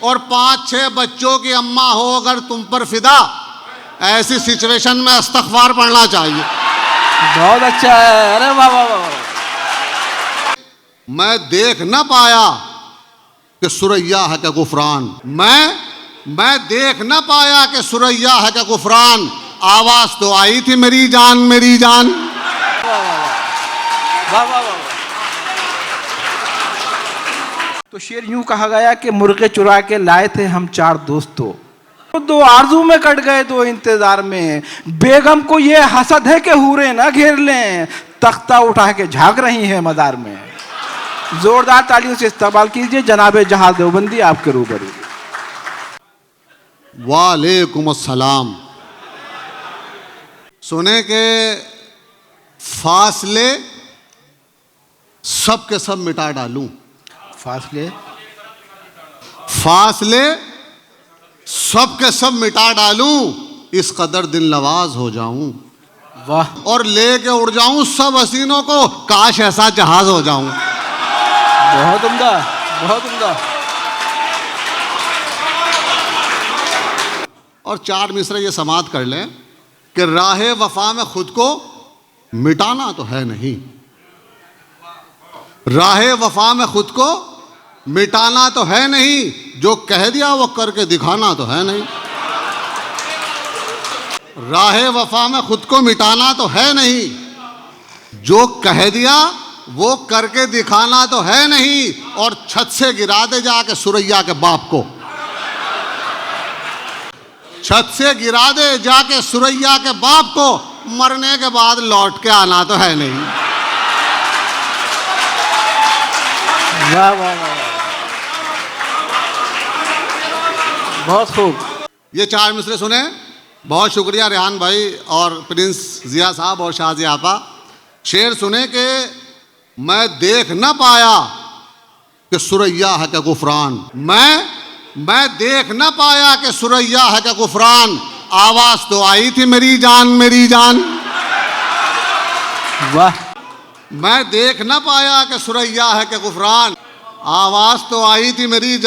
और 5-6 बच्चों की अम्मा हो अगर तुम पर फिदा, ऐसी सिचुएशन में इस्तग़फ़ार पढ़ना चाहिए। बहुत अच्छा है। अरे वाह वाह वाह। मैं देख न पाया कि सुरैया है क्या गुफरान, मैं देख न पाया कि सुरैया है क्या गुफरान, आवाज तो आई थी मेरी जान मेरी जान। वाह वाह वाह। तो शेर यूं कहा गया कि मुर्गे चुरा के लाए थे हम 4 दोस्तों, तो 2 आरज़ू में कट गए 2 इंतजार में। बेगम को ये हसद है कि हूरें ना घेर लें, तख्ता उठा के झांक रही हैं मदार में। जोरदार तालियों से इस्तकबाल कीजिए जनाबे जहां देवबंदी आपके रूबरू। वालेकुम अस्सलाम। सुने के फासले सब के सब मिटा डालूं, फासले सब के सब मिटा डालूं, इस कदर दिल नवाज हो जाऊं। वाह। और लेके उड़ जाऊं सब हसीनों को, काश ऐसा जहाज हो जाऊं। बहुत उम्दा, बहुत उम्दा। और 4 मिसरे ये समात कर लें कि राहे वफा में खुद को मिटाना तो है नहीं, राहे वफा में खुद को मिटाना तो है नहीं, जो कह दिया वो करके दिखाना तो है नहीं। राहे वफा में खुद को मिटाना तो है नहीं, जो कह दिया वो करके दिखाना तो है नहीं। और छत से गिरा दे जाके सुरैया के बाप को, छत से गिरा दे जाके सुरैया के बाप को, मरने के बाद लौट के आना तो है नहीं। वाह वाह वाह, बहुत खूब। ये 4 मिसरे सुने। बहुत शुक्रिया रेहान भाई और प्रिंस जिया साहब और शाहजिया आपा। शेर सुने कि मैं देख न पाया कि सुरैया है क्या गुफरान, मैं देख न पाया कि सुरैया है क्या गुफरान, आवाज तो आई थी मेरी जान मेरी जान। वाह। मैं देख न पाया कि सुरैया है क्या गुफरान, आवाज तो आई थी मेरी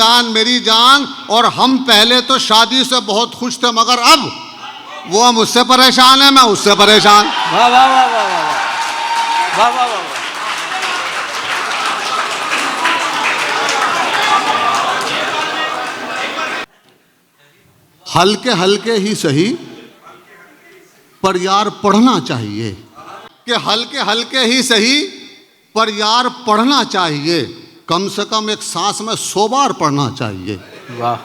जान। और हम पहले तो शादी से बहुत खुश थे, मगर अब वो मुझसे परेशान है, मैं उससे परेशान। वाह वाह वाह वाह वाह वाह वाह वाह। हल्के हल्के ही सही पर यार पढ़ना चाहिए, कि हल्के हल्के ही सही पर यार पढ़ना चाहिए, कम से कम एक सांस में 100 बार पढ़ना चाहिए। वाह।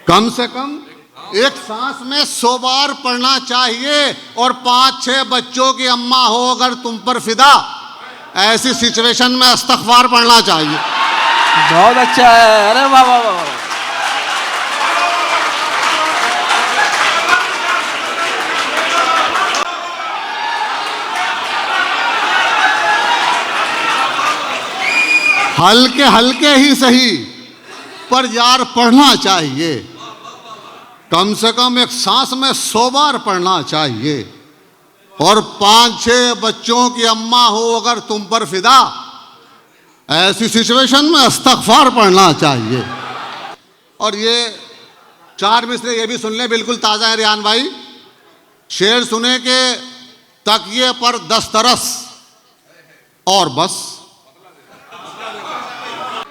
कम से कम एक सांस में 100 बार पढ़ना चाहिए। और 5-6 बच्चों की अम्मा हो अगर तुम पर फिदा, ऐसी सिचुएशन में इस्तग़फ़ार पढ़ना चाहिए। बहुत अच्छा है। अरे वाह वाह वाह। हल्के हल्के ही सही पर यार पढ़ना चाहिए, कम से कम एक सांस में 100 बार पढ़ना चाहिए। और 5-6 बच्चों की अम्मा हो अगर तुम पर फिदा, ऐसी सिचुएशन में इस्तग़फ़ार पढ़ना चाहिए। और ये 4 मिसरे ये भी सुन लें, बिल्कुल ताज़ा है रेहान भाई। शेर सुने के तकिए पर दस्तरस और बस,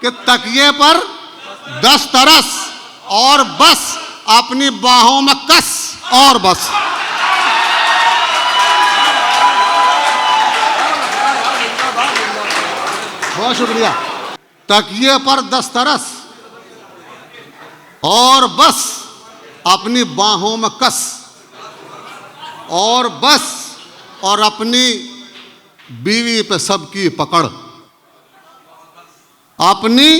कि तकिए पर दस्तरस और बस, अपनी बाहों में कस और बस। बहुत शुक्रिया। तकिए पर दस्तरस और बस, अपनी बाहों में कस और बस, और अपनी बीवी पे सबकी पकड़, अपनी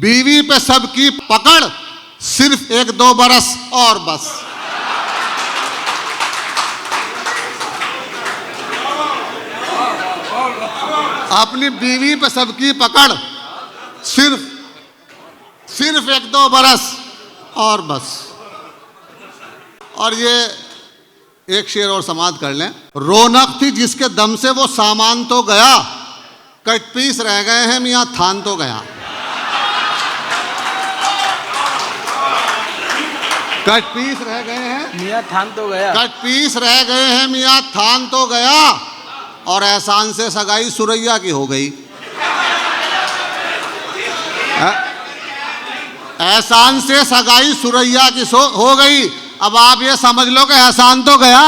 बीवी पे सबकी पकड़, सिर्फ 1-2 बरस और बस। अपनी बीवी पे सबकी पकड़, सिर्फ 1-2 बरस और बस। और ये एक शेर और समाप्त कर लें। रौनक थी जिसके दम से वो सामान तो गया, कट पीस रह गए हैं मियाँ थान तो गया। कट पीस रह गए हैं, मियाँ थान तो गया। कट पीस रह गए हैं, मियाँ थान तो गया, और एहसान से सगाई सुरैया की हो गई। एहसान से सगाई सुरैया की हो गई। अब आप ये समझ लो कि एहसान तो गया,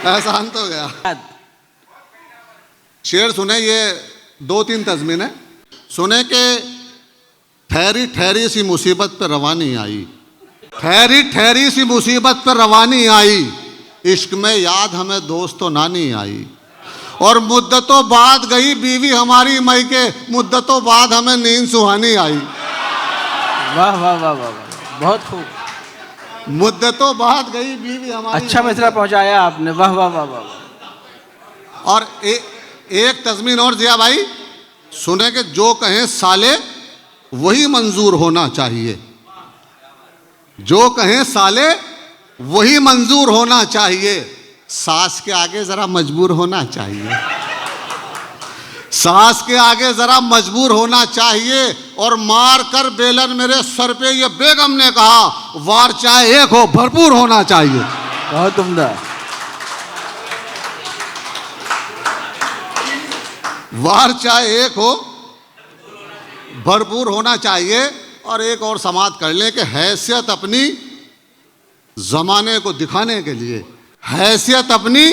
एहसान तो गया। शेर सुने, ये 2-3 तज़मीन है। सुने कि ठहरी ठहरी सी मुसीबत पर रवानी आई, ठहरी ठहरी सी मुसीबत पर रवानी आई, इश्क में याद हमें दोस्तों नानी आई, और मुद्दतों बाद गई बीवी हमारी मई के, मुद्दतों बाद हमें नींद सुहानी आई। वाह वाह वाह वाह वाह, बहुत खूब। मुद्दतों बाद गई बीवी हमारी। अच्छा मिसरा पहुंचाया आपने, वाह वाह वाह वाह। और एक तज़मीन और जिया भाई सुने कि जो कहें साले वही मंजूर होना चाहिए, जो कहें साले वही मंजूर होना चाहिए, सास के आगे जरा मजबूर होना चाहिए, सास के आगे जरा मजबूर होना चाहिए। और मार कर बेलन मेरे सर पे ये बेगम ने कहा, वार चाहे एक हो भरपूर होना चाहिए। बहुत उम्दा। वार चाहे एक हो भरपूर होना चाहिए। और एक और समाप्त कर लें कि हैसियत अपनी जमाने को दिखाने के लिए, हैसियत अपनी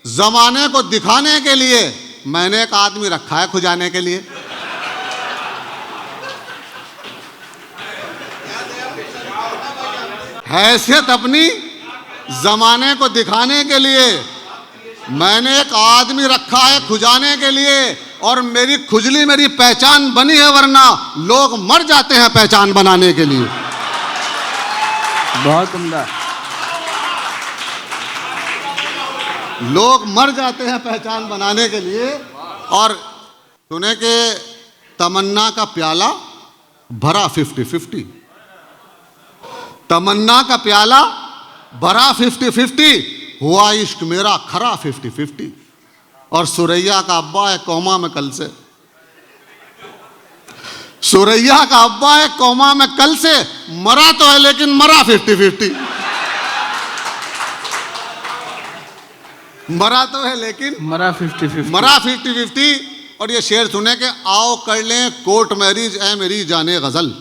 जमाने को दिखाने के लिए मैंने एक आदमी रखा है खुजाने के लिए। हैसियत अपनी जमाने को दिखाने के लिए मैंने एक आदमी रखा है खुजाने के लिए, और मेरी खुजली मेरी पहचान बनी है, वरना लोग मर जाते हैं पहचान बनाने के लिए। बहुत उम्दा। लोग मर जाते हैं पहचान बनाने के लिए। और सुने कि तमन्ना का प्याला भरा 50-50, तमन्ना का प्याला भरा 50-50, हुआ इश्क मेरा खरा 50-50। और सुरैया का अब्बा है कोमा में कल से, सुरैया का अब्बा है कोमा में कल से, मरा तो है लेकिन मरा 50-50, मरा तो है लेकिन मरा 50-50, मरा 50-50। और ये शेर सुने कि आओ कर लें कोर्ट मैरिज ऐ मेरी जाने गजल,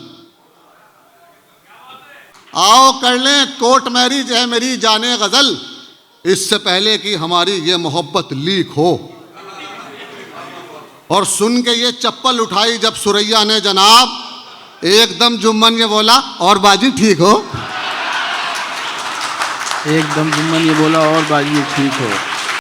आओ कर लें कोर्ट मैरिज ऐ मेरी जाने गजल, इससे पहले कि हमारी ये मोहब्बत लीक हो। और सुन के ये चप्पल उठाई जब सुरैया ने जनाब, एकदम जुम्मन ये बोला और बाजी ठीक हो, एकदम जुम्मन ये बोला और बाजी ठीक हो।